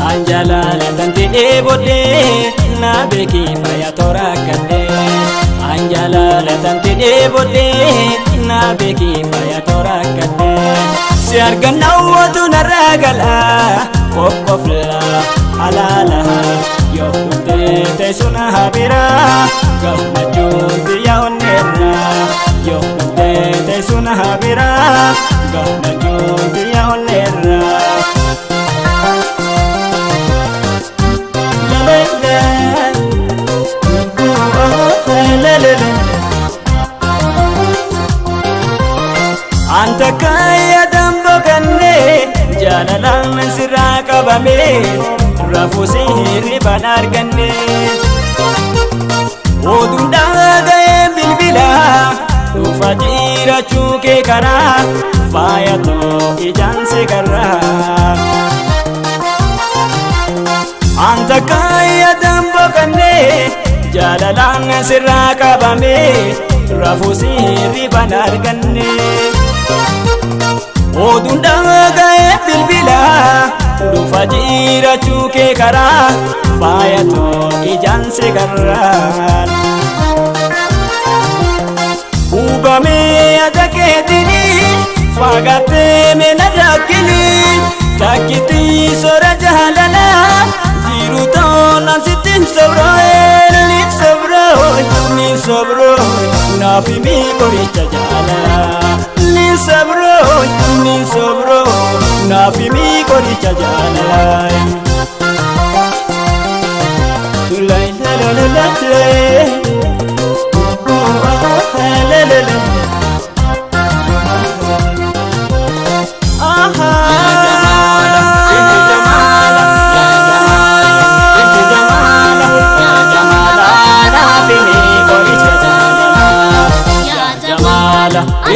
Anjalalatan tidhe bodde na beki faya tora kadde. Anjalalatan tidhe bodde na beki faya tora kadde. Si arganna watu naragala kokofla alala yo kunte te suna habira gamajun biya onera yo kunte te suna habira gamajun biya onera. Anta kaya dambo kanne jalalan sirra qabame rafu sirri banarganne odun dagaye bilbila dhufa jiraachuu kee karaa faayatoo ijaan si garraa. Anta kaya dambo kanne jalalan sirra qabame rafu sirri banarganne odun dagaye bilbila dhufa jiraachuu kee karaa faayatoo ijaan si garraa. Hubame ada keetini fagaatee meena rakkini takkiti sora jaalala jiru toonaan sittiin sobroo ni sobroo naafi mi qoricha jaalala ni sobroo naafi mi qoricha jaalala. Lay la la la la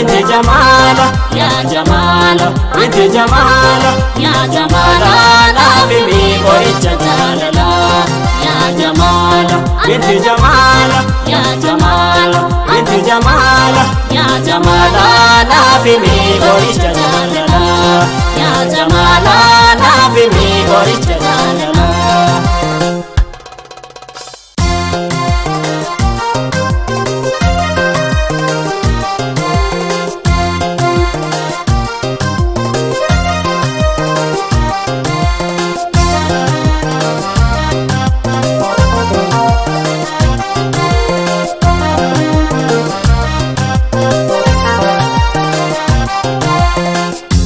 Inti jamala, ya jamala, inti jamala, ya jamala, nabi mi qoricha jaalala. Ya jamala, inti jamala, ya jamala, inti jamala, ya jamala, nabi mi qoricha jaalala. Ya jamala, nabi mi qoricha jaalala.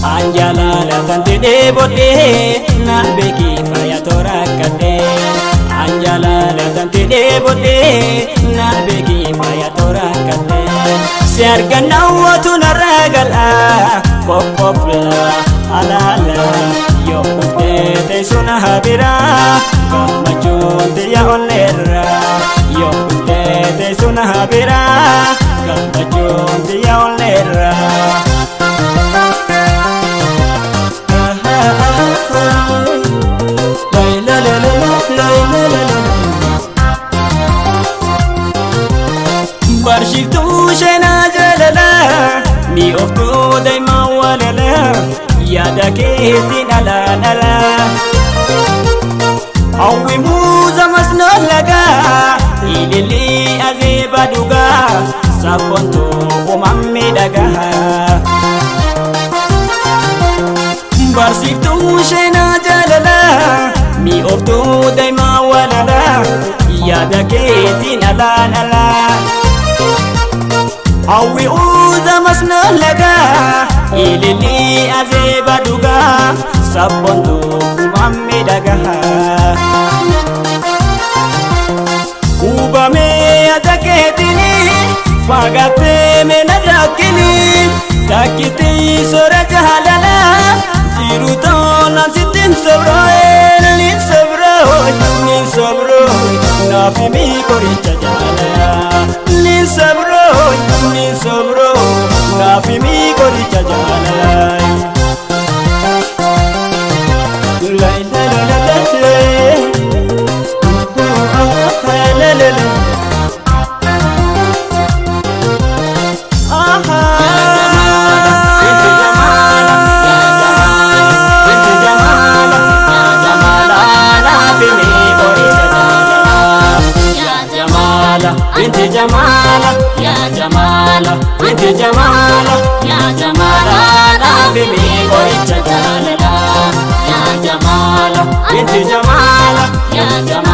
Anjalalatan tidhe bodde na beki faya tora kadde. Anjalalatan tidhe bodde na beki faya tora kadde. Si arganna watu naragala kokofla alala yo kunte te suna habira gamajun biya onera yo kunte te suna habira gamajun biya onera. Barshiftuu sheenaa jaalala ni oftuu daa'ima walala yaada keetiin alaanala. Hawwi muuza masnoo lagaa ililii azeeba dhugaa sabboontuu uumamee dhagaa. Barshiftuu sheenaa jaalala ni oftuu daa'ima walala yaada keetiin alaanala. Hawwi uuza masnoo lagaa ililii azeeba dhugaa sabboontuu uumamee dhagaa. Hubame ada keetini fagaatee meena rakkini takkiti sora jaalala jiru toonaan sittiin sobroo ni sobroo naafi mi qoricha jaalala ni sobroo Jamala, ya Jamala, binti Jamala, ya Jamala, Nabimi qoricha jaalala, ya Jamala, binti Jamala, ya Jamala.